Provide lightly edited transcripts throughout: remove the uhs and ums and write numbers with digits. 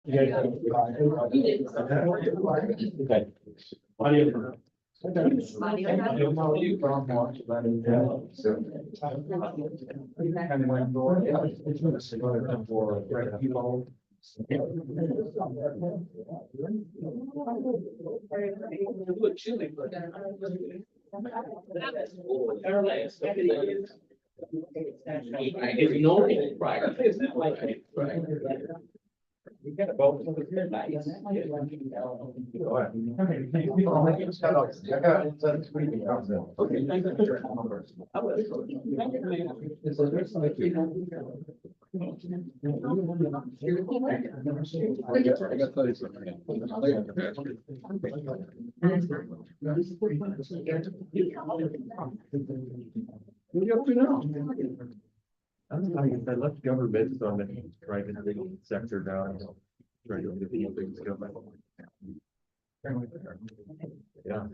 It's normal, right? It's not like, right? We gotta vote for the good night. Okay, thank you. I don't know, I left government on the private sector down, trying to get the things going. Yeah.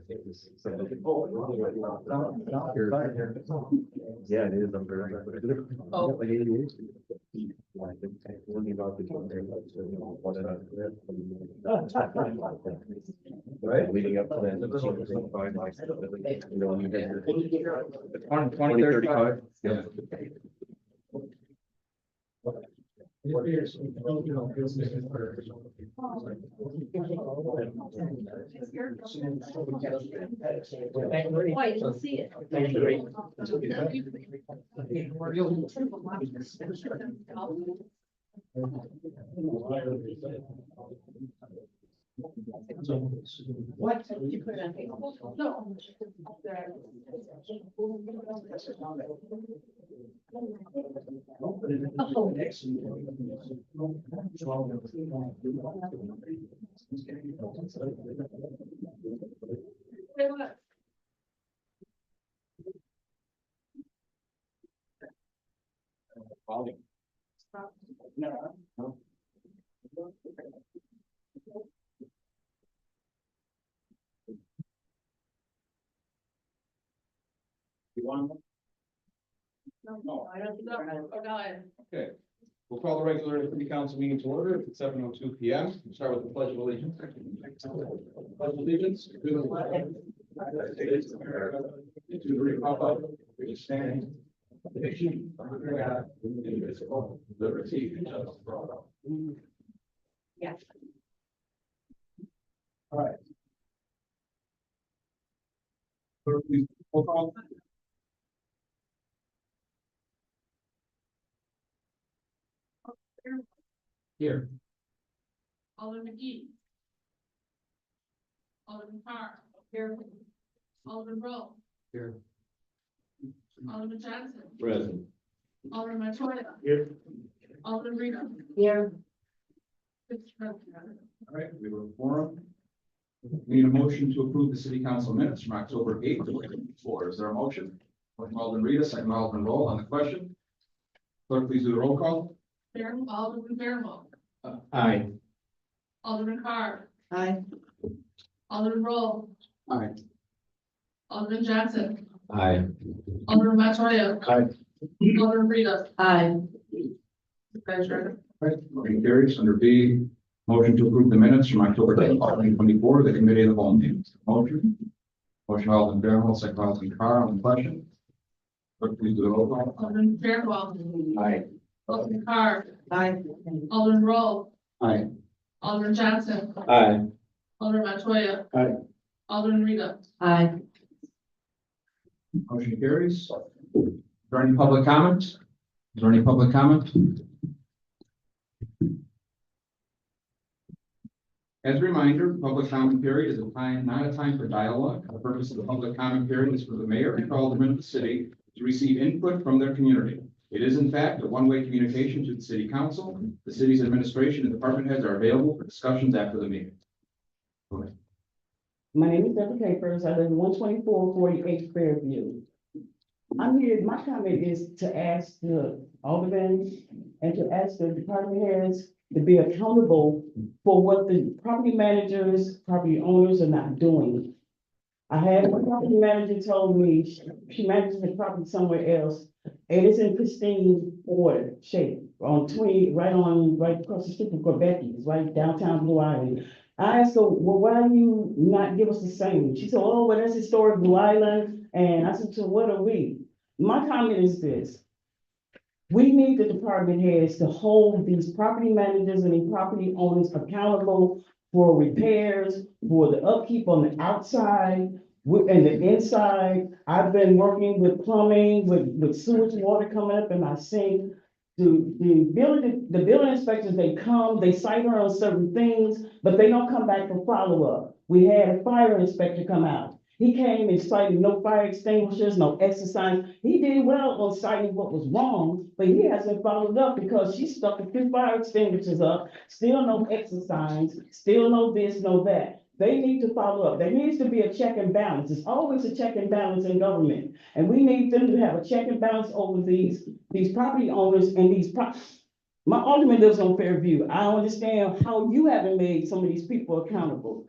Yeah, it is. I'm very. Oh. Right. Leading up to that. 2035. Yeah. Why, you don't see it. What? You put it on Facebook? No. You want? No, I don't think. Oh, go ahead. Okay, we'll call the regular city council meeting to order at 7:02 p.m. We'll start with the pledge of allegiance. Pledge of allegiance to the flag of the United States of America, and to the republic which stands one nation under God, indivisible, liberty and justice for all. Yes. All right. Clerk, please roll call. Here. Alderman McGee. Alderman Carr. Here. Alderman Roll. Here. Alderman Johnson. Present. Alderman Montoya. Here. Alderman Rita. Here. All right, we have a forum. We need a motion to approve the city council minutes from October 8th, 2024. Is there a motion? Motion by Alderman Rita, second by Alderman Roll on the question. Clerk, please do the roll call. Alderman Fairwell. Aye. Alderman Carr. Aye. Alderman Roll. Aye. Alderman Johnson. Aye. Alderman Montoya. Aye. Alderman Rita. Aye. Treasurer. Right, motion carries. Under B, motion to approve the minutes from October 10th, 2024, the committee of the whole meetings. Motion. Motion by Alderman Fairwell, second by Alderman Carr on the question. Clerk, please do the roll call. Alderman Fairwell. Aye. Alderman Carr. Aye. Alderman Roll. Aye. Alderman Johnson. Aye. Alderman Montoya. Aye. Alderman Rita. Aye. Motion carries. Is there any public comment? Is there any public comment? As a reminder, public comment period is a time, not a time for dialogue. The purpose of the public comment period is for the mayor and aldermen of the city to receive input from their community. It is in fact a one-way communication to the city council. The city's administration and department heads are available for discussions after the meeting. Go ahead. My name is Deborah Capers. I live in 12448 Fairview. I'm here, my comment is to ask the aldermen and to ask the department heads to be accountable for what the property managers, property owners are not doing. I had one property manager told me she manages the property somewhere else, and it's in pristine order, shape, right across the street from Quebec's, right downtown Blue Island. I asked her, well, why do you not give us the same? She said, oh, well, that's historic Blue Island, and I said, so what are we? My comment is this. We need the department heads to hold these property managers and these property owners accountable for repairs, for the upkeep on the outside, and the inside. I've been working with plumbing, with sewage water coming up in my sink. The building inspectors, they come, they cite her on certain things, but they don't come back for follow-up. We had a fire inspector come out. He came and cited no fire extinguishers, no exercise. He did well on citing what was wrong, but he hasn't followed up because she stuck a few fire extinguishers up, still no exercise, still no this, no that. They need to follow up. There needs to be a check and balance. There's always a check and balance in government. And we need them to have a check and balance over these property owners and my alderman lives on Fairview. I don't understand how you haven't made some of these people accountable.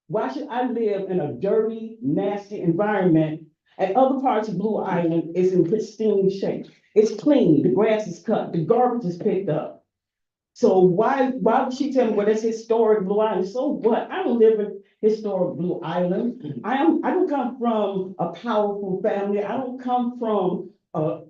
Why should I live in a dirty, nasty environment and other parts of Blue Island is in pristine shape? It's clean, the grass is cut, the garbage is picked up. So why would she tell me, well, it's historic Blue Island? So what? I don't live in historic Blue Island. I don't come from a powerful family. I don't come from a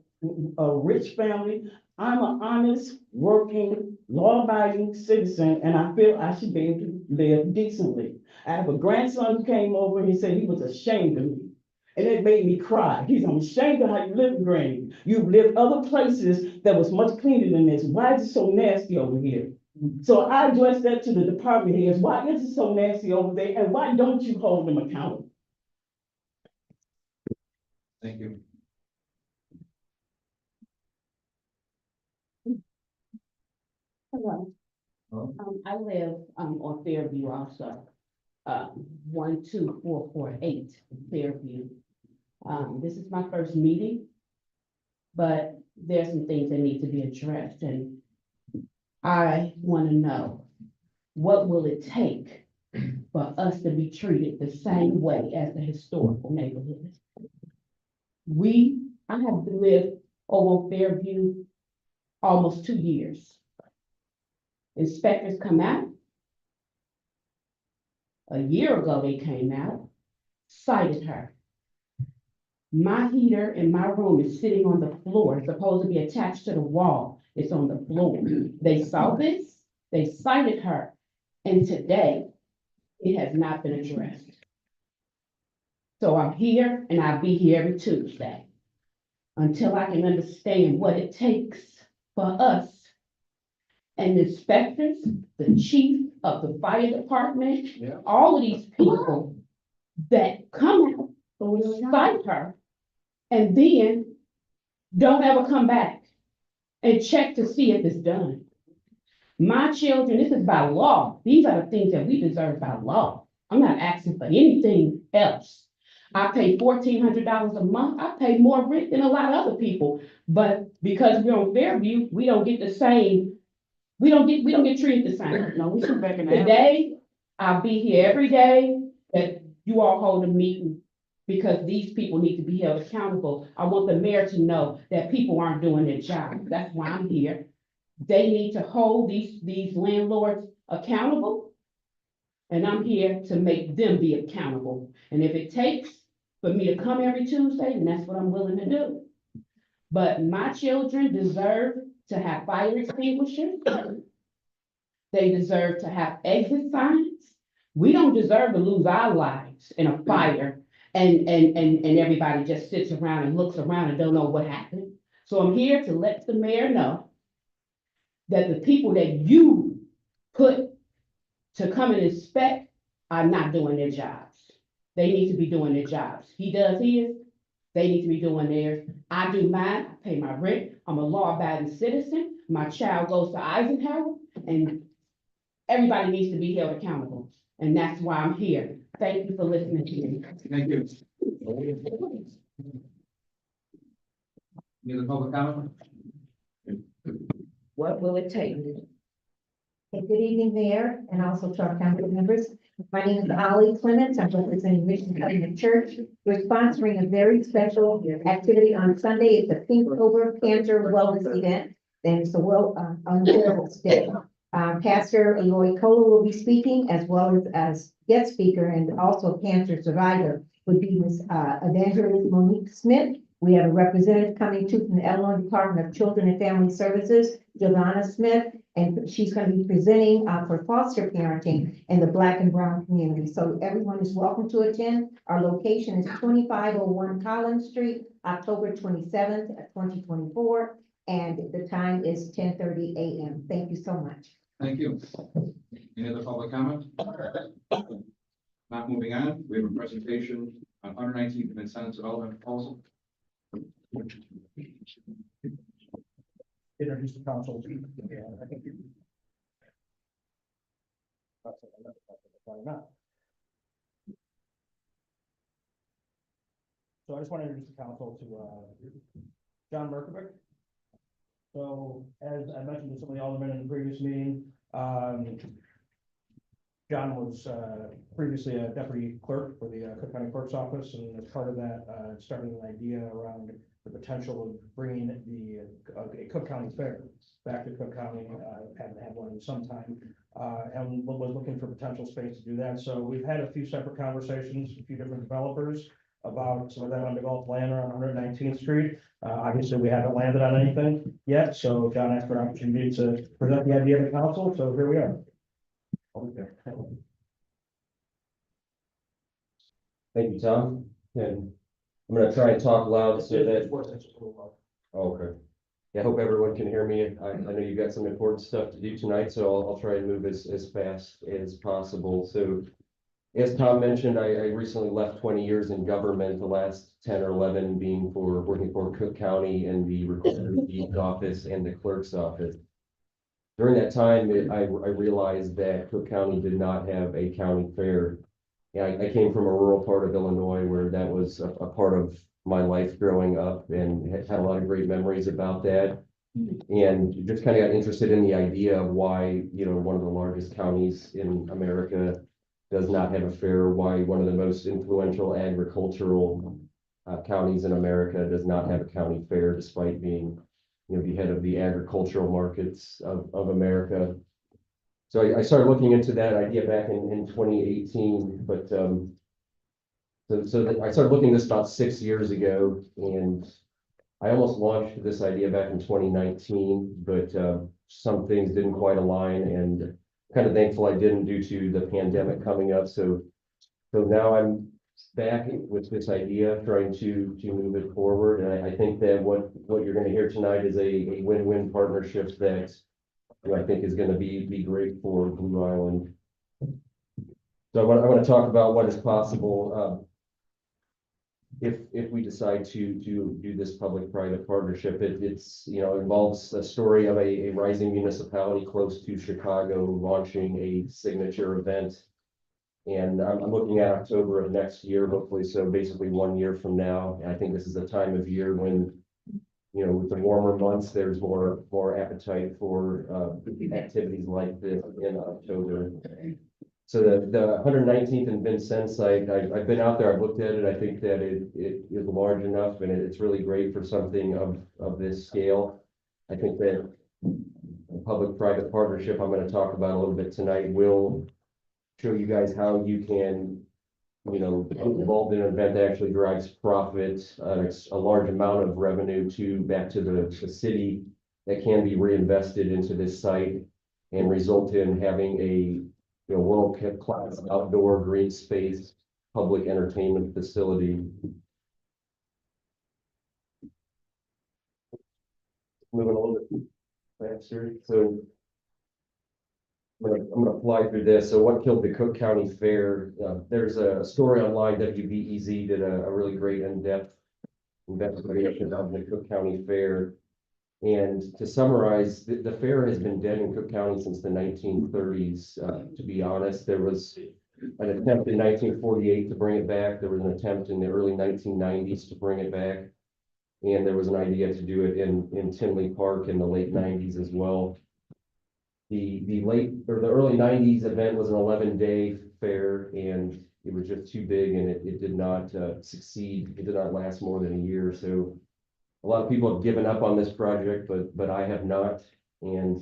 rich family. I'm an honest, working, law-abiding citizen, and I feel I should be able to live decently. I have a grandson who came over and he said he was ashamed of me. And it made me cry. I'm ashamed of how you live, Granny. You've lived other places that was much cleaner than this. Why is it so nasty over here? So I addressed that to the department heads. Why is it so nasty over there? And why don't you hold them accountable? Thank you. Hello. Hello. I live, on Fairview also. 12448 Fairview. This is my first meeting, but there's some things that need to be addressed, and I want to know, what will it take for us to be treated the same way as the historical neighborhood? I have lived over on Fairview almost 2 years. Inspectors come out. A year ago, they came out, cited her. My heater in my room is sitting on the floor. It's supposed to be attached to the wall. It's on the floor. They saw this, they cited her, and today it has not been addressed. So I'm here, and I'll be here every Tuesday until I can understand what it takes for us and the inspectors, the chief of the fire department, all of these people that come out, cite her, and then don't ever come back and check to see if it's done. My children, this is by law. These are the things that we deserve by law. I'm not asking for anything else. I pay $1,400 a month. I pay more rent than a lot of other people, but because we're on Fairview, we don't get the same. We don't get treated the same. No, we should back in the alley. Today, I'll be here every day that you all hold a meeting because these people need to be held accountable. I want the mayor to know that people aren't doing their job. That's why I'm here. They need to hold these landlords accountable. And I'm here to make them be accountable. And if it takes for me to come every Tuesday, then that's what I'm willing to do. But my children deserve to have fire extinguishers. They deserve to have exit signs. We don't deserve to lose our lives in a fire and everybody just sits around and looks around and don't know what happened. So I'm here to let the mayor know that the people that you put to come and inspect are not doing their jobs. They need to be doing their jobs. He does his, they need to be doing theirs. I do mine, I pay my rent. I'm a law-abiding citizen. My child goes to Eisenhower, and everybody needs to be held accountable. And that's why I'm here. Thank you for listening to me. Thank you. Any other public comment? What will it take Okay, good evening, Mayor, and also to our council members. My name is Ollie Clements. I'm representing Mission Covenant Church. We're sponsoring a very special activity on Sunday. It's a Pinktober Cancer Wellness Event. And it's a Unbearable Day. Pastor Eloy Kola will be speaking as well as guest speaker and also cancer survivor would be Ms. Evangelist Monique Smith. We have a representative coming to from the Illinois Department of Children and Family Services, Giovanna Smith, and she's going to be presenting for foster parenting in the Black and Brown community. So everyone is welcome to attend. Our location is 2501 Collins Street, October 27th, 2024, and the time is 10:30 a.m. Thank you so much. Thank you. Any other public comment? Not moving on, we have a presentation on 119th and Senate Development Proposal. Introduce the council. So I just want to introduce the council to John Merkovic. So as I mentioned to some of the aldermen in the previous meeting, John was previously a deputy clerk for the Cook County Clerk's Office, and as part of that, started an idea around the potential of bringing the a Cook County Fair back to Cook County. Haven't had one in some time, and was looking for potential space to do that. So we've had a few separate conversations, a few different developers about some of that undeveloped land around 119th Street. Obviously, we haven't landed on anything yet, so John asked for an opportunity to present the idea to the council, so here we are. Okay. Thank you, Tom. And I'm gonna try and talk loud so that, okay. Yeah, I hope everyone can hear me. I know you've got some important stuff to do tonight, so I'll try and move as fast as possible. So as Tom mentioned, I recently left 20 years in government, the last 10 or 11 being for working for Cook County in the Recorder's Deeds Office and the Clerk's Office. During that time, I realized that Cook County did not have a county fair. Yeah, I came from a rural part of Illinois where that was a part of my life growing up, and had a lot of great memories about that. And just kind of got interested in the idea of why, one of the largest counties in America does not have a fair, why one of the most influential agricultural counties in America does not have a county fair, despite being, the head of the agricultural markets of America. So I started looking into that idea back in 2018, but so I started looking at this about 6 years ago, and I almost launched this idea back in 2019, but some things didn't quite align, and kind of thankful I didn't due to the pandemic coming up. So now I'm back with this idea, trying to move it forward. And I think that what you're going to hear tonight is a win-win partnership that I think is going to be great for Blue Island. So I want to talk about what is possible if we decide to do this public-private partnership. It's involves a story of a rising municipality close to Chicago launching a signature event. And I'm looking at October of next year, hopefully. So basically 1 year from now. And I think this is a time of year when, with the warmer months, there's more appetite for activities like this in October. So the 119th and Vincennes site, I've been out there, I've looked at it. I think that it is large enough, and it's really great for something of this scale. I think that the public-private partnership I'm going to talk about a little bit tonight will show you guys how you can, get involved in an event that actually drives profit, a large amount of revenue back to the city that can be reinvested into this site and result in having a world-class outdoor green space public entertainment facility. Moving a little bit faster. So I'm gonna fly through this. So what killed the Cook County Fair? There's a story online. WBEZ did a really great in-depth investigation of the Cook County Fair. And to summarize, the fair has been dead in Cook County since the 1930s. To be honest, there was an attempt in 1948 to bring it back. There was an attempt in the early 1990s to bring it back. And there was an idea to do it in Tinley Park in the late 90s as well. the late or the early nineties event was an 11-day fair, and it was just too big, and it did not succeed. It did not last more than a year. So a lot of people have given up on this project, but I have not, and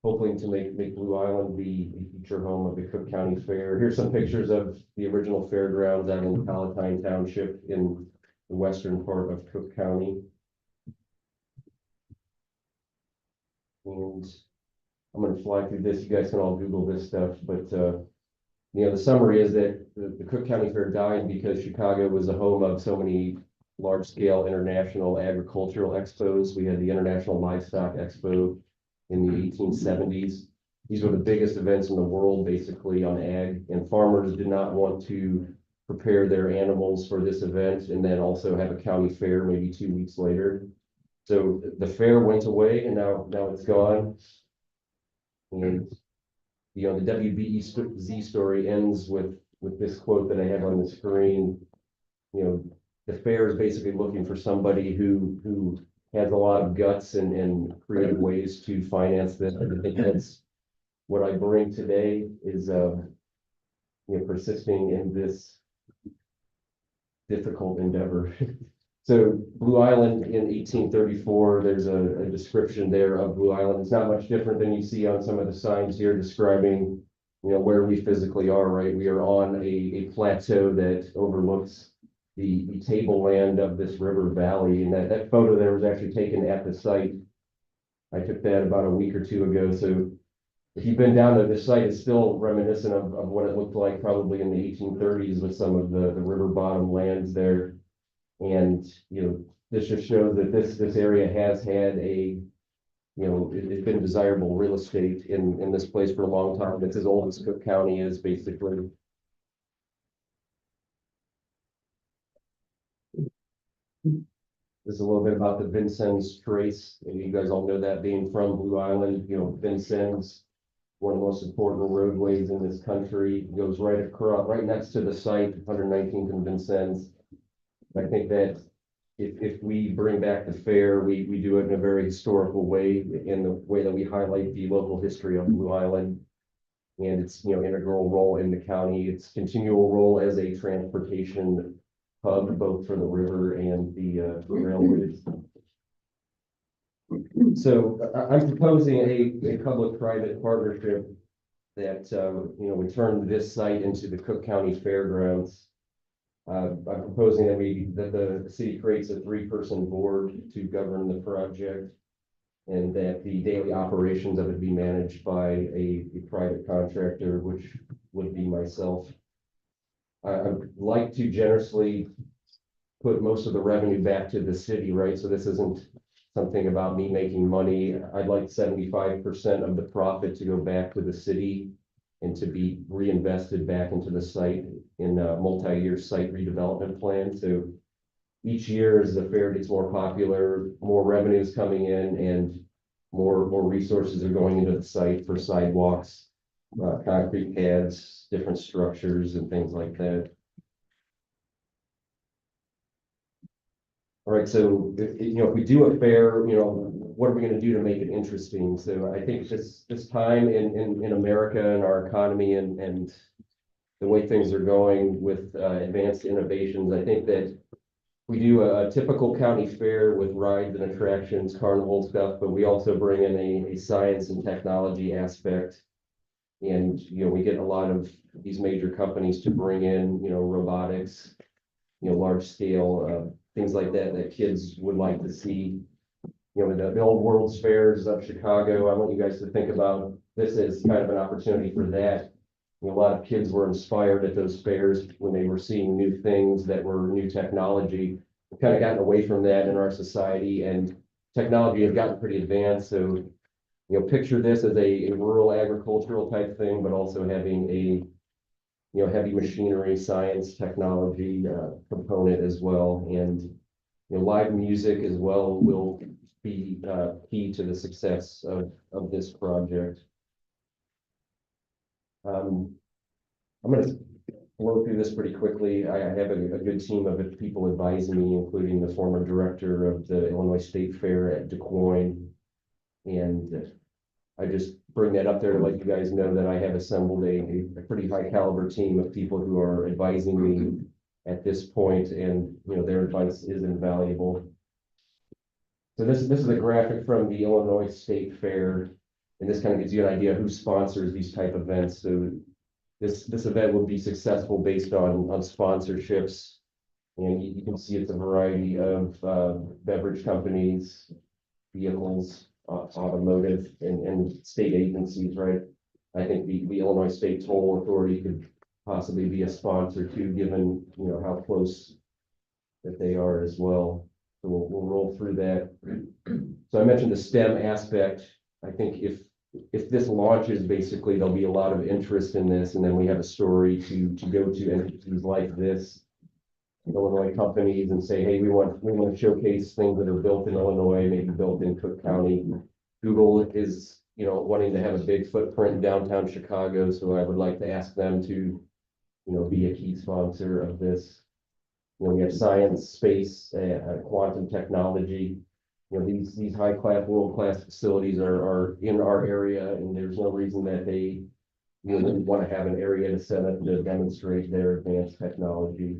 hoping to make Blue Island the future home of the Cook County Fair. Here's some pictures of the original fairgrounds out in Palatine Township in the western part of Cook County. And I'm gonna fly through this. You guys can all Google this stuff, but you know, the summary is that the Cook County Fair died because Chicago was the home of so many large-scale international agricultural expos. We had the International Livestock Expo in the 1870s. These were the biggest events in the world, basically, on ag, and farmers did not want to prepare their animals for this event and then also have a county fair maybe 2 weeks later. So the fair went away, and now it's gone. And you know, the WBEZ story ends with this quote that I have on the screen. You know, the fair is basically looking for somebody who has a lot of guts and creative ways to finance this. I think that's what I bring today is you know, persisting in this difficult endeavor. So Blue Island in 1834, there's a description there of Blue Island. It's not much different than you see on some of the signs here describing, you know, where we physically are, right? We are on a plateau that overlooks the tableland of this river valley. And that photo there was actually taken at the site. I took that about a week or two ago. So if you've been down to this site, it's still reminiscent of what it looked like probably in the 1830s with some of the river bottom lands there. And, you know, this just shows that this area has had a, you know, it's been desirable real estate in this place for a long time. It's as old as Cook County is, basically. This is a little bit about the Vincennes Trace. You guys all know that being from Blue Island. You know, Vincennes, one of the most important roadways in this country, it goes right across, right next to the site, 119th and Vincennes. I think that if we bring back the fair, we do it in a very historical way, in the way that we highlight the local history of Blue Island and its, you know, integral role in the county, its continual role as a transportation hub, both for the river and the railways. So I'm proposing a public-private partnership that, you know, would turn this site into the Cook County Fairgrounds. I'm proposing that the city creates a 3-person board to govern the project, and that the daily operations of it be managed by a private contractor, which would be myself. I'd like to generously put most of the revenue back to the city, right? So this isn't something about me making money. I'd like 75% of the profit to go back to the city and to be reinvested back into the site in a multi-year site redevelopment plan. So each year as the fair gets more popular, more revenue is coming in and more resources are going into the site for sidewalks, concrete pads, different structures and things like that. All right, so if we do a fair, you know, what are we going to do to make it interesting? So I think this time in America and our economy and the way things are going with advanced innovations, I think that we do a typical county fair with rides and attractions, carnival stuff, but we also bring in a science and technology aspect. And, you know, we get a lot of these major companies to bring in, you know, robotics, you know, large scale, things like that kids would like to see. You know, the old World's Fairs of Chicago, I want you guys to think about this as kind of an opportunity for that. You know, a lot of kids were inspired at those fairs when they were seeing new things that were new technology. We've kind of gotten away from that in our society, and technology has gotten pretty advanced. So, you know, picture this as a rural agricultural type thing, but also having a, you know, heavy machinery, science, technology component as well. And, you know, live music as well will be key to the success of this project. I'm going to blow through this pretty quickly. I have a good team of people advising me, including the former director of the Illinois State Fair at Du Quoin, and I just bring that up there to let you guys know that I have assembled a pretty high caliber team of people who are advising me at this point, and, you know, their advice is invaluable. So this is a graphic from the Illinois State Fair, and this kind of gives you an idea who sponsors these type of events. So this event would be successful based on sponsorships. And you can see it's a variety of beverage companies, vehicles, automotive, and state agencies, right? I think the Illinois State Toll Authority could possibly be a sponsor too, given, you know, how close that they are as well. So we'll roll through that. So I mentioned the STEM aspect. I think if this launches, basically there'll be a lot of interest in this, and then we have a story to go to entities like this, Illinois companies, and say, hey, we want to showcase things that are built in Illinois, maybe built in Cook County. Google is, you know, wanting to have a big footprint in downtown Chicago, so I would like to ask them to, you know, be a key sponsor of this. You know, we have science, space, quantum technology. You know, these high-class, world-class facilities are in our area, and there's no reason that they, you know, want to have an area to set up to demonstrate their advanced technology.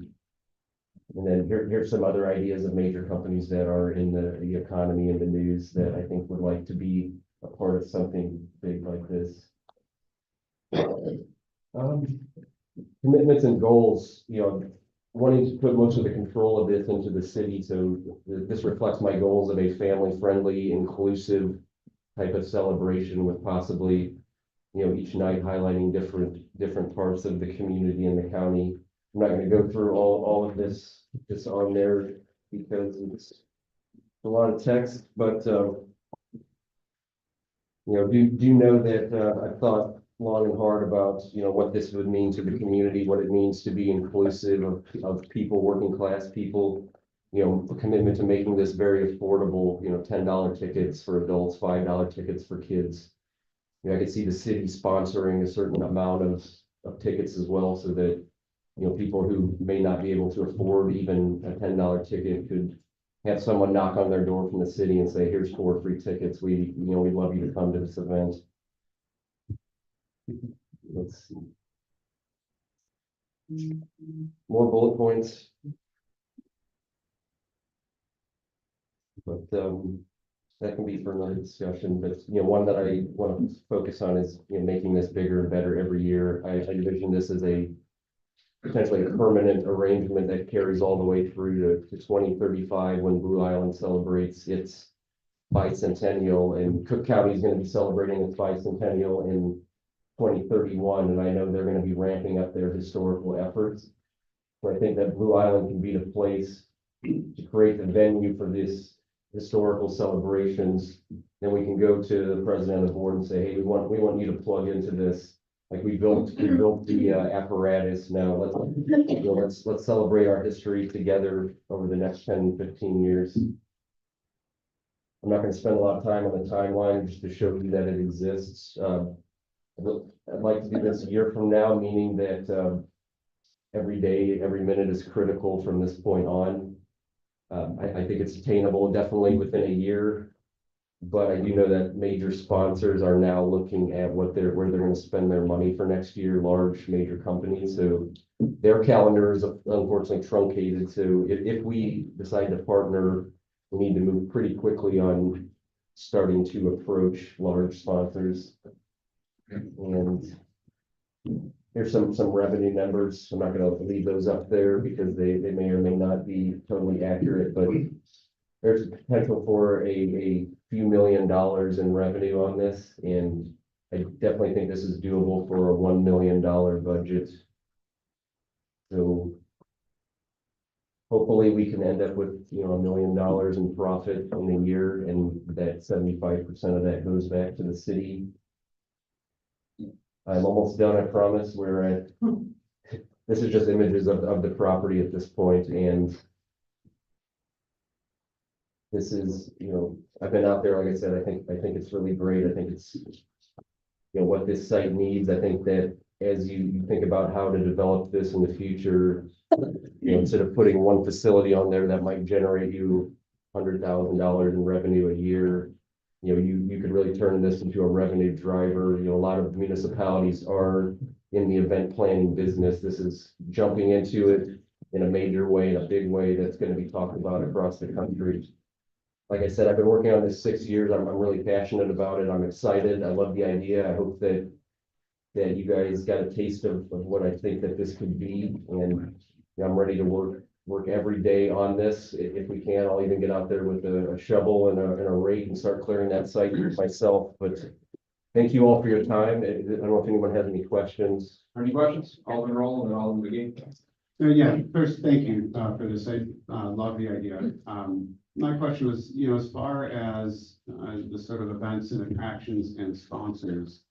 And then here's some other ideas of major companies that are in the economy and the news that I think would like to be a part of something big like this. Commitments and goals, you know, wanting to put most of the control of this into the city. So this reflects my goals of a family-friendly, inclusive type of celebration with possibly, you know, each night highlighting different parts of the community and the county. I'm not going to go through all of this just on there because it's a lot of text, but you know, do know that I've thought long and hard about, you know, what this would mean to the community, what it means to be inclusive of people, working class people, you know, a commitment to making this very affordable, you know, $10 tickets for adults, $5 tickets for kids. You know, I could see the city sponsoring a certain amount of tickets as well, so that, you know, people who may not be able to afford even a $10 ticket could have someone knock on their door from the city and say, here's 4 free tickets. We'd love you to come to this event. Let's see. More bullet points. But that can be for another discussion. But, you know, one that I want to focus on is, you know, making this bigger and better every year. I envision this as a potentially a permanent arrangement that carries all the way through to 2035, when Blue Island celebrates its bicentennial, and Cook County is going to be celebrating its bicentennial in 2031, and I know they're going to be ramping up their historical efforts. So I think that Blue Island can be the place to create the venue for this historical celebrations. Then we can go to the president of the board and say, hey, we want you to plug into this. Like we built the apparatus. Now let's celebrate our history together over the next 10, 15 years. I'm not going to spend a lot of time on the timeline, just to show you that it exists. I'd like to do this a year from now, meaning that every day, every minute is critical from this point on. I think it's attainable definitely within a year. But I do know that major sponsors are now looking at where they're going to spend their money for next year, large major companies. So their calendar is unfortunately truncated. So if we decide to partner, we need to move pretty quickly on starting to approach large sponsors. And here's some revenue numbers. I'm not going to leave those up there because they may or may not be totally accurate, but there's potential for a few $1 million in revenue on this, and I definitely think this is doable for a $1 million budget. So hopefully we can end up with, you know, $1 million in profit in a year, and that 75% of that goes back to the city. I'm almost done, I promise. We're at, this is just images of the property at this point, and this is, you know, I've been out there, like I said, I think it's really great. I think it's, you know, what this site needs. I think that as you think about how to develop this in the future, you know, instead of putting one facility on there that might generate you $100,000 in revenue a year, you know, you could really turn this into a revenue driver. You know, a lot of municipalities are in the event planning business. This is jumping into it in a major way, in a big way that's going to be talked about across the country. Like I said, I've been working on this 6 years. I'm really passionate about it. I'm excited. I love the idea. I hope that you guys got a taste of what I think that this could be. And I'm ready to work every day on this. If we can, I'll even get out there with a shovel and a rake and start clearing that site myself. But thank you all for your time. I don't know if anyone has any questions. Any questions? Alderman Roll and then Alderman McGee. Yeah, first, thank you for this. I love the idea. My question was, as far as the sort of events and attractions and sponsors,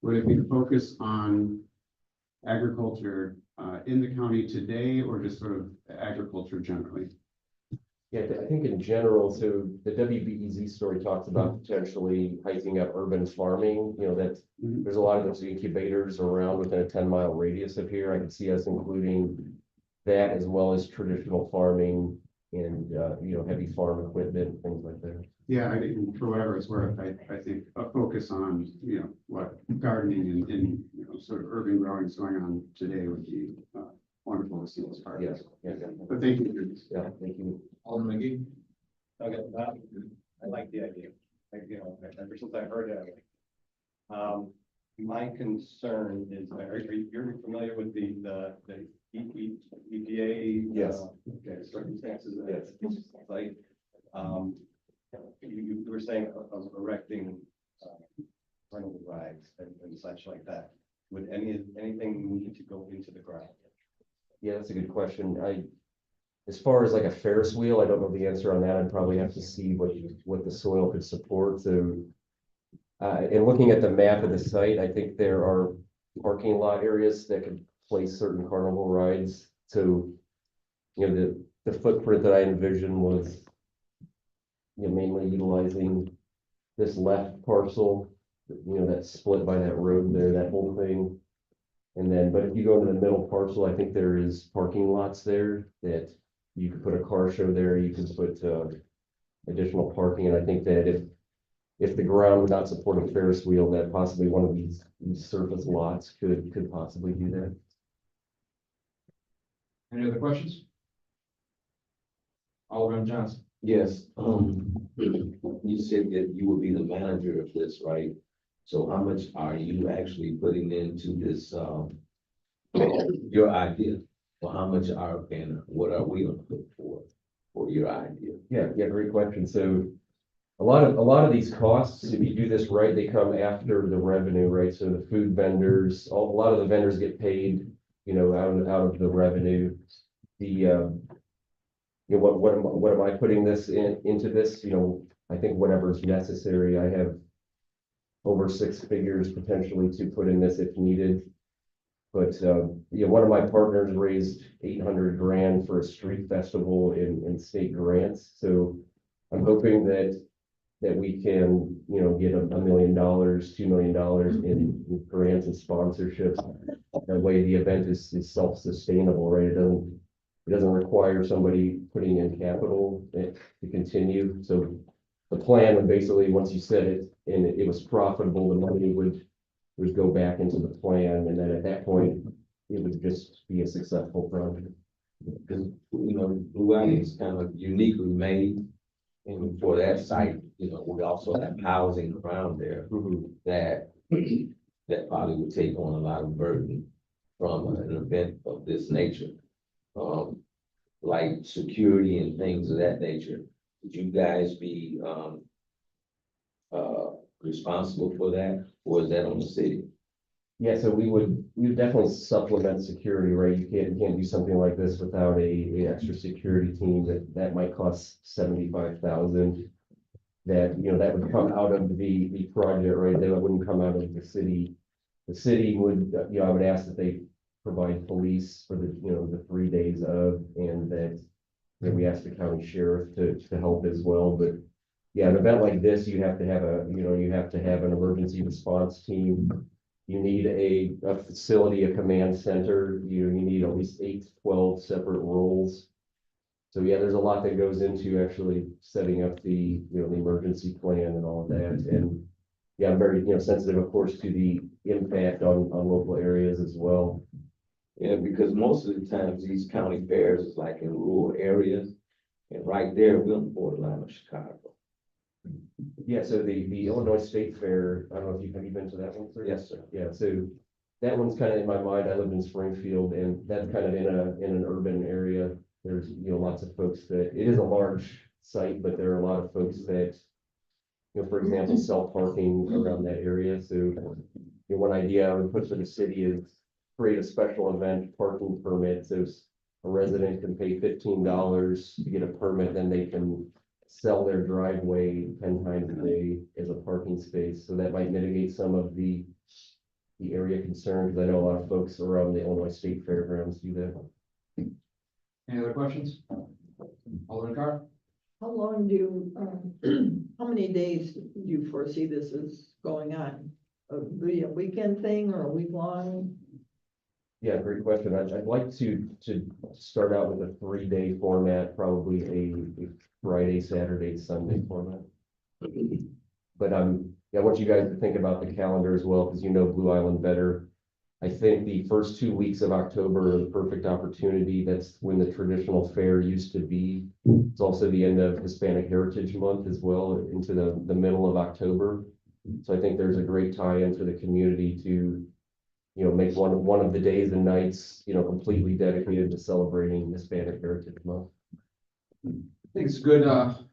would it be to focus on agriculture in the county today, or just sort of agriculture generally? Yeah, I think in general, so the WBEZ story talks about potentially hiking up urban farming. You know, that there's a lot of those incubators around within a 10-mile radius of here. I could see us including that as well as traditional farming and, heavy farm equipment, things like that. Yeah, I think for whatever it's worth, I think a focus on, what gardening and sort of urban growing is going on today would be wonderful to see as part of Yes, this. yeah, But thank you. yeah, thank you. Alderman McGee. Okay, I like the idea. Ever since I heard it. My concern is, you're familiar with the EPA? Yes. Okay, circumstances. Yes. Like, you were saying of erecting rental rides and such like that. Would anything need to go into the ground? Yeah, that's a good question. As far as like a Ferris wheel, I don't know the answer on that. I'd probably have to see what the soil could support. So, and looking at the map of the site, I think there are parking lot areas that could place certain carnival rides. So, the footprint that I envisioned was, mainly utilizing this left parcel, that's split by that road there, that whole thing. And then, but if you go to the middle parcel, I think there is parking lots there that you could put a car show there, you could put additional parking, and I think that if the ground would not support a Ferris wheel, that possibly one of these surface lots could possibly do that. Any other questions? Alderman Johnson. Yes, you said that you would be the manager of this, right? So how much are you actually putting into this, your idea? Or how much what are we gonna put for your idea? Yeah, great question. So a lot of these costs, if you do this right, they come after the revenue, right? So the food vendors, a lot of the vendors get paid, out of the revenue. What am I putting this into this? I think whatever is necessary. I have over 6 figures potentially to put in this if needed. But one of my partners raised 800 grand for a street festival in state grants. So I'm hoping that we can, get $1 million, $2 million in grants and sponsorships. That way the event is self-sustainable, right? It doesn't require somebody putting in capital to continue. So the plan would basically, once you said it and it was profitable, the money would go back into the plan. And then at that point, it would just be a successful project. Because, Blue Island is kind of uniquely made. And for that site, we also have housing around there that probably would take on a lot of burden from an event of this nature. Like security and things of that nature. Would you guys be responsible for that, or is that on the city? Yeah, so we would definitely supplement security, right? You can't do something like this without a extra security team that might cost 75,000. That that would come out of the project, right? That wouldn't come out of the city. The city would, I would ask that they provide police for the 3 days of, and that we ask the county sheriff to help as well. But yeah, an event like this, you have to have an emergency response team. You need a facility, a command center. You need at least 8 to 12 separate roles. So yeah, there's a lot that goes into actually setting up the, the emergency plan and all of that. And yeah, I'm very, sensitive, of course, to the impact on local areas as well. Yeah, because most of the times these county fairs is like in rural areas. And right there, we're on the borderline of Chicago. Yeah, so the Illinois State Fair, I don't know if have you been to that one, sir? Yes, sir. Yeah, so that one's kind of in my mind. I lived in Springfield, and that's kind of in an urban area. There's, lots of folks that, it is a large site, but there are a lot of folks that, for example, sell parking around that area. So, one idea I would put for the city is create a special event parking permit. So a resident can pay $15 to get a permit, then they can sell their driveway 10 times a day as a parking space. So that might mitigate some of the area concerns. I know a lot of folks around the Illinois State Fairgrounds do that. Any other questions? Alderman Carr? How long do how many days do you foresee this is going on? Be a weekend thing or a week long? Yeah, great question. I'd like to start out with a 3-day format, probably a Friday, Saturday, Sunday format. But I want you guys to think about the calendar as well, because Blue Island better. I think the first 2 weeks of October are the perfect opportunity. That's when the traditional fair used to be. It's also the end of Hispanic Heritage Month as well, into the middle of October. So I think there's a great tie-in for the community to, make one of the days and nights, completely dedicated to celebrating Hispanic Heritage Month. I think it's a good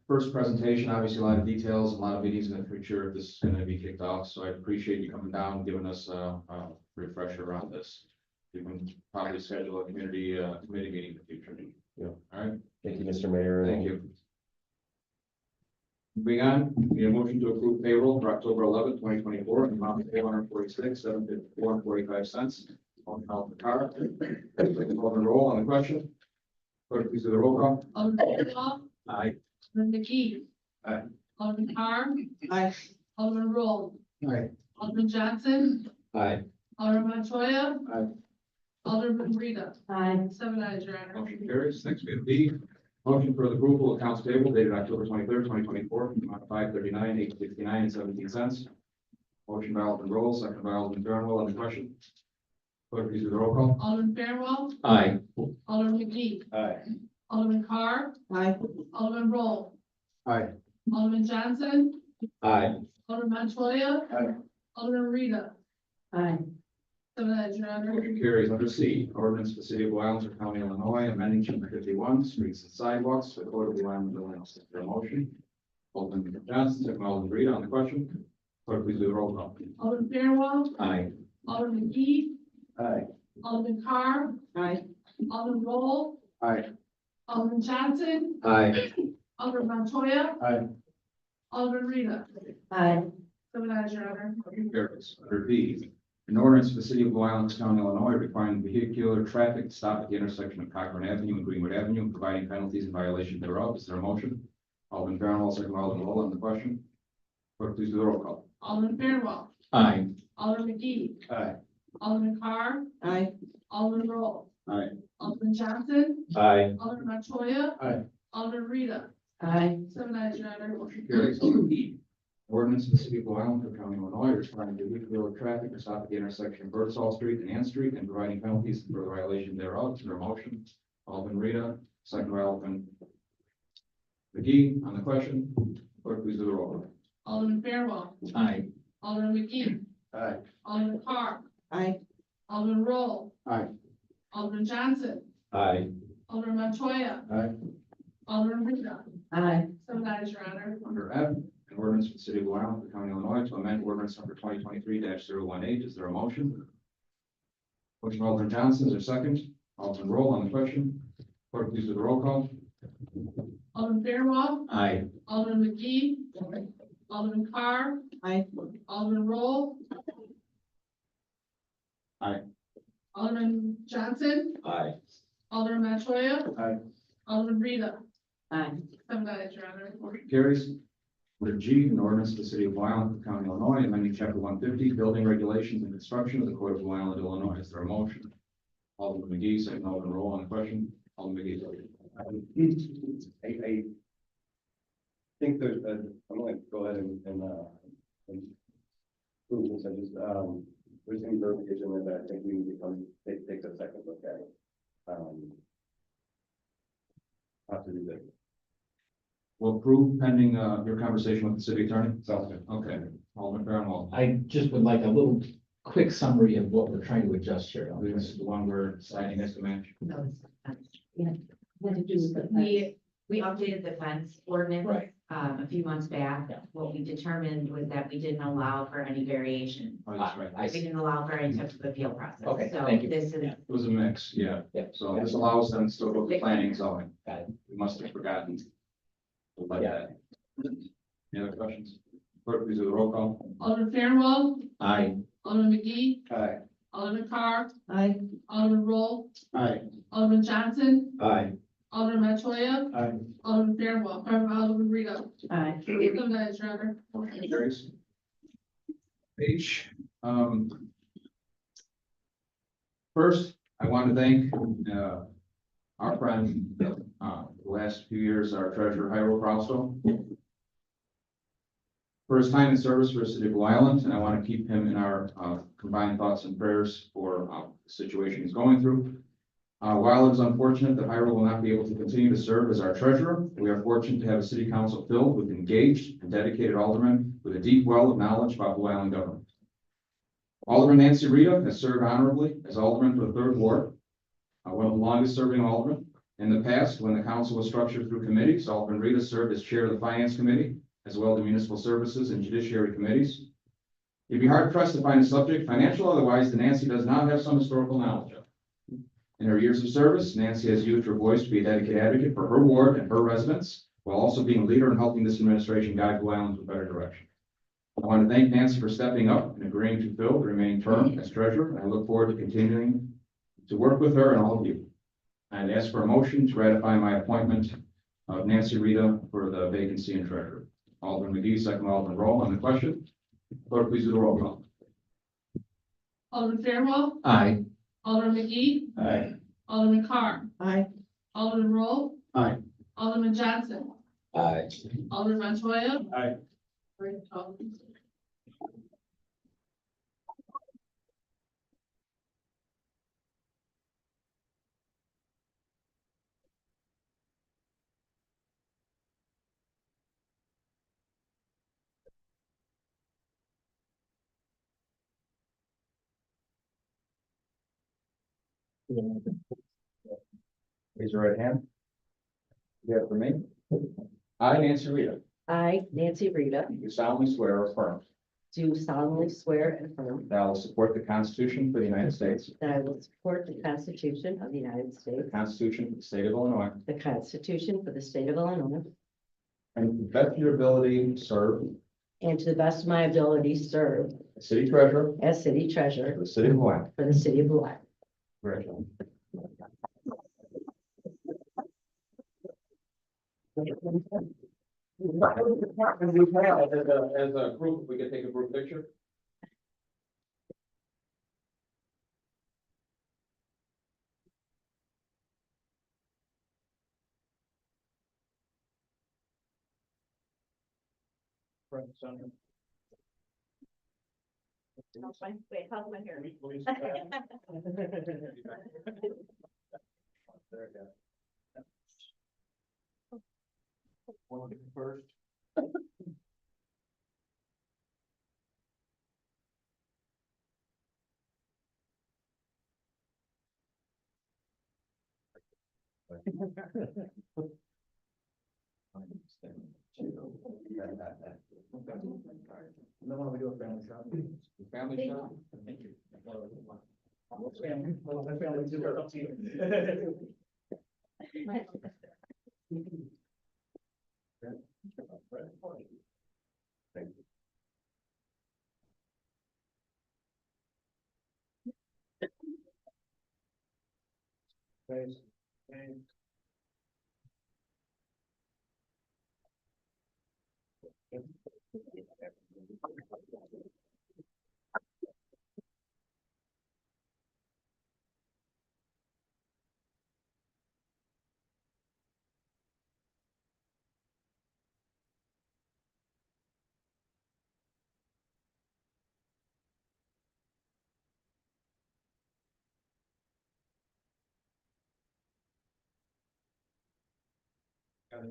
first presentation. Obviously, a lot of details, a lot of meetings in the future if this is going to be kicked off. So I appreciate you coming down and giving us a refresher around this. We can probably schedule a committee meeting in the future. Yeah. All right. Thank you, Mr. Mayor. Thank you. Moving on, we need a motion to approve payroll for October 11th, 2024, in the amount of $446,754.45. Alderman Carr. Alderman Roll on the question. Clerk, please do the roll call. Alderman Fairwell. Aye. Alderman McGee. Aye. Alderman Carr. Aye. Alderman Roll. Aye. Alderman Johnson. Aye. Alderman Montoya. Aye. Alderman Rita. Aye. 7 ayes, Your Honor. Motion carries. Next, we have B, motion for the approval of accounts payable dated October 23rd, 2024, $539,869.17. Motion by Alderman Roll, second by Alderman Fairwell on the question. Clerk, please do the roll call. Alderman Fairwell. Aye. Alderman McGee. Aye. Alderman Carr. Aye. Alderman Roll. Aye. Alderman Johnson. Aye. Alderman Montoya. Aye. Alderman Rita. Aye. 7 ayes, Your Honor. Motion carries. Under C, ordinance for the city of Blue Island, County, Illinois, amending chapter 51, streets and sidewalks, for the code of Blue Island, Illinois. Is there a motion? Alderman Johnson, second by Alderman Rita on the question. Clerk, please do the roll call. Alderman Fairwell. Aye. Alderman McGee. Aye. Alderman Carr. Aye. Alderman Roll. Aye. Alderman Johnson. Aye. Alderman Montoya. Aye. Alderman Rita. Aye. 7 ayes, Your Honor. Motion carries. Under D, an ordinance for the city of Blue Island, County, Illinois, requiring vehicular traffic to stop at the intersection of Cochran Avenue and Greenwood Avenue, and providing penalties in violation thereof. Is there a motion? Alderman Fairwell, second by Alderman Roll on the question. Clerk, please do the roll call. Alderman Fairwell. Aye. Alderman McGee. Aye. Alderman Carr. Aye. Alderman Roll. Aye. Alderman Johnson. Aye. Alderman Montoya. Aye. Alderman Rita. Aye. 7 ayes, Your Honor. Motion carries. Under E, ordinance of the city of Blue Island, County, Illinois, requiring vehicular traffic to stop at the intersection of Birdsall Street and Ann Street, and providing penalties for the violation thereof. Is there a motion? Alderman Rita, second by Alderman McGee on the question. Clerk, please do the roll call. Alderman Fairwell. Aye. Alderman McGee. Aye. Alderman Carr. Aye. Alderman Roll. Aye. Alderman Johnson. Aye. Alderman Montoya. Aye. Alderman Rita. Aye. 7 ayes, Your Honor. Under F, an ordinance for the city of Blue Island, County, Illinois, to amend ordinance number 2023-018. Is there a motion? Motion by Alderman Johnson, is there a second? Alderman Roll on the question. Clerk, please do the roll call. Alderman Fairwell. Aye. Alderman McGee. Alderman Carr. Aye. Alderman Roll. Aye. Alderman Johnson. Aye. Alderman Montoya. Aye. Alderman Rita. Aye. 7 ayes, Your Honor. Motion carries. Under G, an ordinance for the city of Blue Island, County, Illinois, amending chapter 150, building regulations and construction of the code of Blue Island, Illinois. Is there a motion? Alderman McGee, second Alderman Roll on the question. Alderman McGee. I think there's, I'm gonna go ahead and prove this, there's some verification that I think we need to come, take a second look at it. How to do that. Will approve pending, your conversation with the city attorney? Sounds good. Okay, Alderman Fairwell. I just would like a little quick summary of what we're trying to adjust here. This is the one where signing has to match. No, it's- yeah. What to do with the fence? We updated the fence ordinance. Right. A few months back. Yeah. What we determined was that we didn't allow for any variation. Oh, that's right. I We see. didn't allow for any type of appeal process. Okay, So thank you. this is, Yeah. It was a mix, yeah. Yeah. So this allows them to still go to planning and zoning. Got it. We must have forgotten. Like that. Any other questions? Clerk, please do the roll call. Alderman Fairwell, Aye. Alderman McGee, Aye. Alderman Carr, I, Alderman Roll, Aye. Alderman Johnson, Aye. Alderman Montoya. Aye. Alderman Fairwell, or Alderman Rita. Aye. Seven ayes, Your Honor. Carries. H, first, I want to thank, our friend, the last few years, our treasurer, Hyro Crowell. For his time and service for the city of Blue Island, and I want to keep him in our, combined thoughts and prayers for, the situation he's going through. While it is unfortunate that Hyro will not be able to continue to serve as our treasurer, we are fortunate to have a city council filled with engaged and dedicated aldermen with a deep well of knowledge about Blue Island government. Alderman Nancy Rita has served honorably as alderman for the 3rd Ward, one of the longest serving aldermen. In the past, when the council was structured through committees, Alderman Rita served as chair of the Finance Committee, as well as the Municipal Services and Judiciary Committees. You'd be hard pressed to find a subject, financial or otherwise, that Nancy does not have some historical knowledge of. In her years of service, Nancy has used her voice to be a dedicated advocate for her ward and her residents, while also being a leader in helping this administration guide Blue Island to a better direction. I want to thank Nancy for stepping up and agreeing to fill the remaining term as treasurer, and I look forward to continuing to work with her and all of you. I'd ask for a motion to ratify my appointment of Nancy Rita for the vacancy in treasurer. Alderman McGee, second Alderman Roll on the question. Clerk, please do the roll call. Alderman Fairwell, Aye. Alderman McGee, Aye. Alderman Carr, I, Alderman Roll. Aye. Alderman Johnson, Aye. Alderman Montoya. Aye. Raise your right hand. You have for me. I, Nancy Rita, I, Nancy Rita, do solemnly swear or affirm do solemnly swear and affirm that I will support the Constitution for the United States, that I will support the Constitution of the United the States, Constitution for the State of Illinois, the Constitution for the State of Illinois, and to the best of your ability serve and to the best of my ability serve as city treasurer as city for treasurer the city of Blue Island. for the city of Blue Island. Congratulations. As a group, we could take a group picture. Wait, how's my hair? First. Then why don't we do a family shot? Family shot? Thank you. I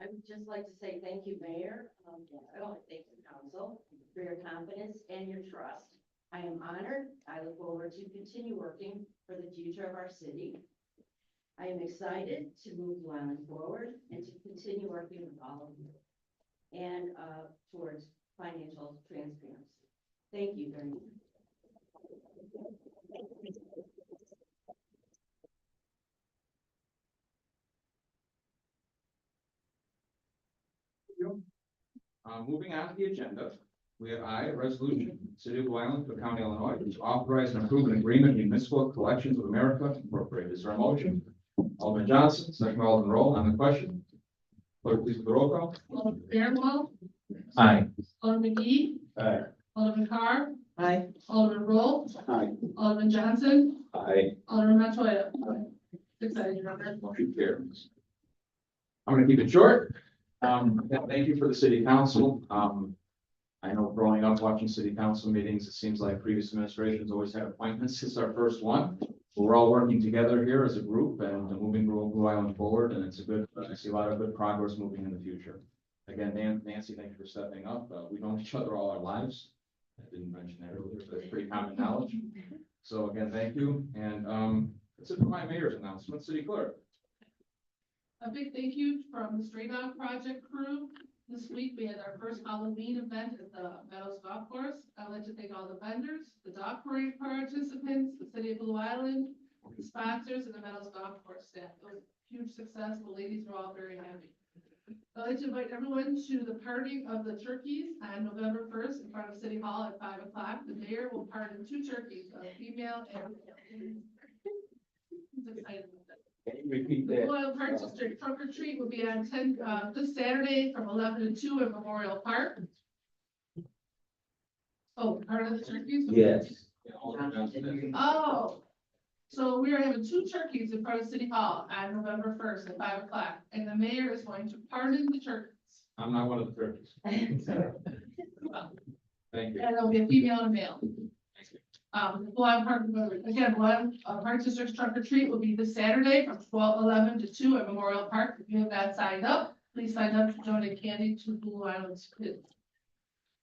would just like to say thank you, Mayor. I want to thank the council for your confidence and your trust. I am honored. I look forward to continue working for the future of our city. I am excited to move Blue Island forward and to continue working with all of you and towards financial transparency. Thank you very much. Moving on to the agenda, we have a resolution, City of Blue Island, Cook County, Illinois, to authorize and approve an agreement with Municipal Collections of America Incorporated. Is there a motion? Alderman Johnson, second by Alderman Roll on the question. Clerk, please do the roll call. Alderman Fairwell, Aye. Alderman McGee, Aye. Alderman Carr, Aye. Alderman Roll, Aye. Alderman Johnson, Aye. Alderman Montoya. 6 ayes, Your Honor. Motion carries. I'm gonna keep it short. Thank you for the city council. I know growing up watching city council meetings, it seems like previous administrations always had appointments. This is our first one. We're all working together here as a group and moving Blue Island forward, and it's a good, I see a lot of good progress moving in the future. Again, Nancy, thank you for stepping up. We've known each other all our lives. I didn't mention that earlier, but it's pretty common knowledge. So again, thank you. And that's it for my mayor's announcement. City clerk. A big thank you from the Stray Dog Project crew. This week, we had our first Halloween event at the Meadows Golf Course. I'd like to thank all the vendors, the dog parade participants, the City of Blue Island, the sponsors, and the Meadows Golf Course staff. It was a huge success. The ladies were all very happy. I'd like to invite everyone to the parting of the turkeys on November 1st in front of City Hall at 5 o'clock. The mayor will pardon 2 turkeys, a female and a male. He's excited about that. Can you repeat The that? Blue Island Park District trunk or treat will be on this Saturday from 11 to 2 at Memorial Park. Oh, part of the turkeys? Yes. Oh, so we are having 2 turkeys in front of City Hall on November 1st at 5 o'clock, and the mayor is going to pardon the turkeys. I'm not one of the turkeys. Thank you. And there'll be a female and a male. The Blue Island Park, again, Blue Island Park District's trunk or treat will be this Saturday from 11 to 2 at Memorial Park. If you have not signed up, please sign up to donate candy to Blue Island's kids.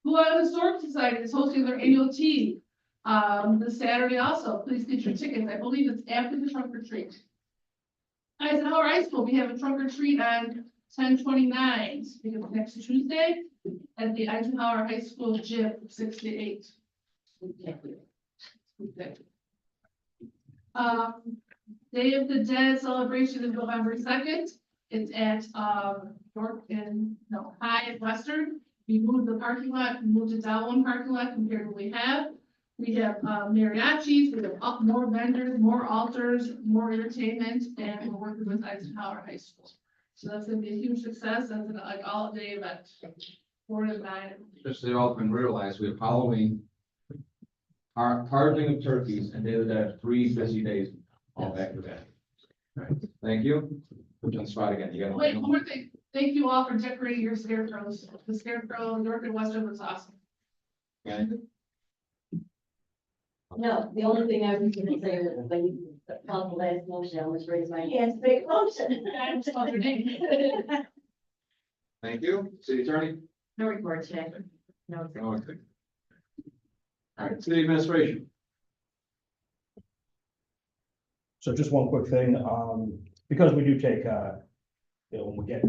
Blue Island Historic Society is hosting their annual tea this Saturday also. Please get your tickets. I believe it's after the trunk or treat. Eisenhower High School, we have a trunk or treat on 10/29, because next Tuesday at the Eisenhower High School gym from 6 to 8. Day of the Dead celebration is November 2nd. It's at High at Western. We moved the parking lot, we moved it down 1 parking lot compared to what we have. We have mariachis, we have more vendors, more altars, more entertainment, and we're working with Eisenhower High School. So that's gonna be a huge success. That's an all-day event. 4 to 9. Just so you all can realize, we have Halloween, our pardoning of turkeys, and Day of the Dead, 3 busy days, all back to back. All right, thank you. Put you on the spot again. You got Wait, one more thing. Thank you all for decorating your scarecrows. The scarecrow North and Western was awesome. No, the only thing I was gonna say was when you called the last motion, I almost raised my hand to make a motion. I just called your name. Thank you. City Attorney? No report today. No. Okay. All right, City Administration. So just one quick thing, because we do take, when we get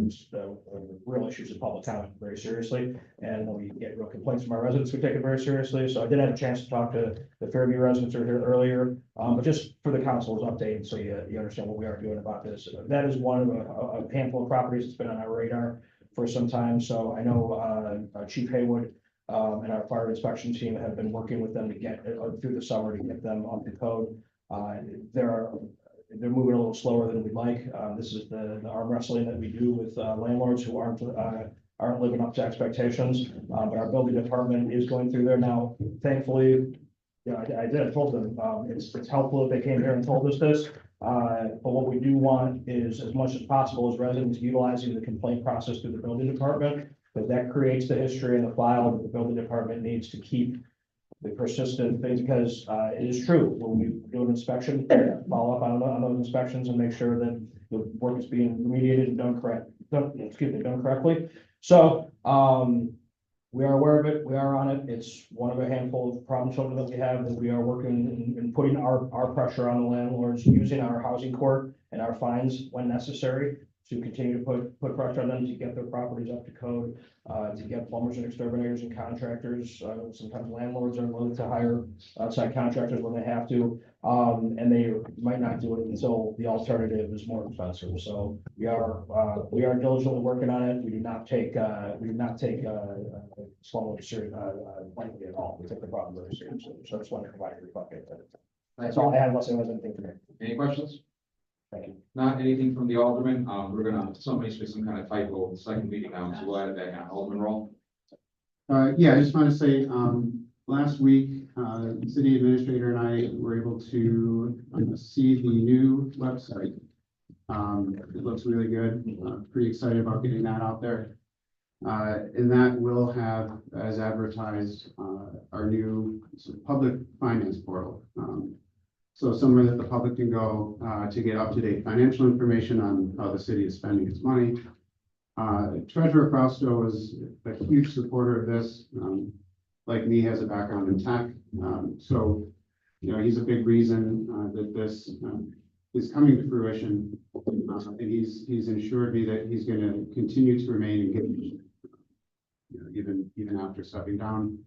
real issues of public comment very seriously, and when we get real complaints from our residents, we take it very seriously. So I did have a chance to talk to the Fairview residents who were here earlier, but just for the council's update, so you understand what we are doing about this. That is one of a handful of properties that's been on our radar for some time. So I know Chief Haywood and our fire inspection team have been working with them to get through the summer to get them up to code. They're moving a little slower than we'd like. This is the arm wrestling that we do with landlords who aren't aren't living up to expectations. But our building department is going through there now. Thankfully, yeah, I told them, it's helpful if they came here and told us this. But what we do want is, as much as possible, is residents utilizing the complaint process through the building department. But that creates the history in the file that the building department needs to keep the persistent things, because it is true, when we do an inspection, follow up on those inspections and make sure that the work is being remediated and done correctly. So, we are aware of it, we are on it, it's one of a handful of problem children that we have, that we are working and putting our pressure on the landlords, using our housing court and our fines when necessary to continue to put pressure on them to get their properties up to code, to get plumbers and exterminators and contractors. Sometimes landlords are willing to hire outside contractors when they have to, and they might not do it until the alternative is more expensive. So we are diligently working on it. We do not take small serious, lightly at all. We take the problem very seriously. So I just want to provide your bucket. That's all I have, unless anyone has anything for me. Any questions? Thank you. Not anything from the Alderman. We're gonna, somebody's made some kind of typo with the second meeting now, so we'll add it back on. Alderman Roll. Yeah, I just want to say, last week, the city administrator and I were able to see the new website. It looks really good. Pretty excited about getting that out there. And that will have, as advertised, our new public finance portal. So somewhere that the public can go to get up-to-date financial information on how the city is spending its money. Treasurer Frausto was a huge supporter of this. Like me, has a background in tech. So, you know, he's a big reason that this is coming to fruition. And he's assured me that he's going to continue to remain engaged, you know, even after stepping down.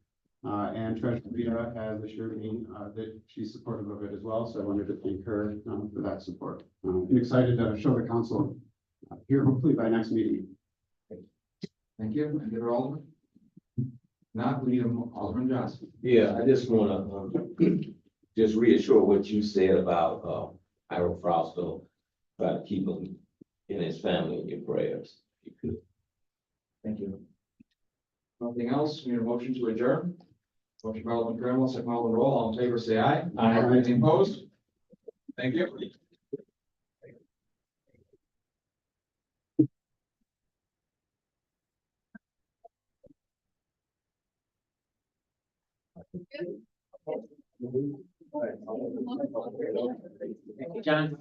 And Treasurer Rita has assured me that she's supportive of it as well. So I wanted to thank her for that support. And excited to show the council here, hopefully by next meeting. Thank you. And you're Alderman. Not, we need Alderman Johnson. Yeah, I just wanna, just reassure what you said about, Ira Frausto. Try to keep him and his family in your prayers, if you could. Thank you. Nothing else? We need a motion to adjourn. Motion by Alderman Graham, second by Alderman Roll. All in favor, say aye. Aye. Any opposed? Thank you. John.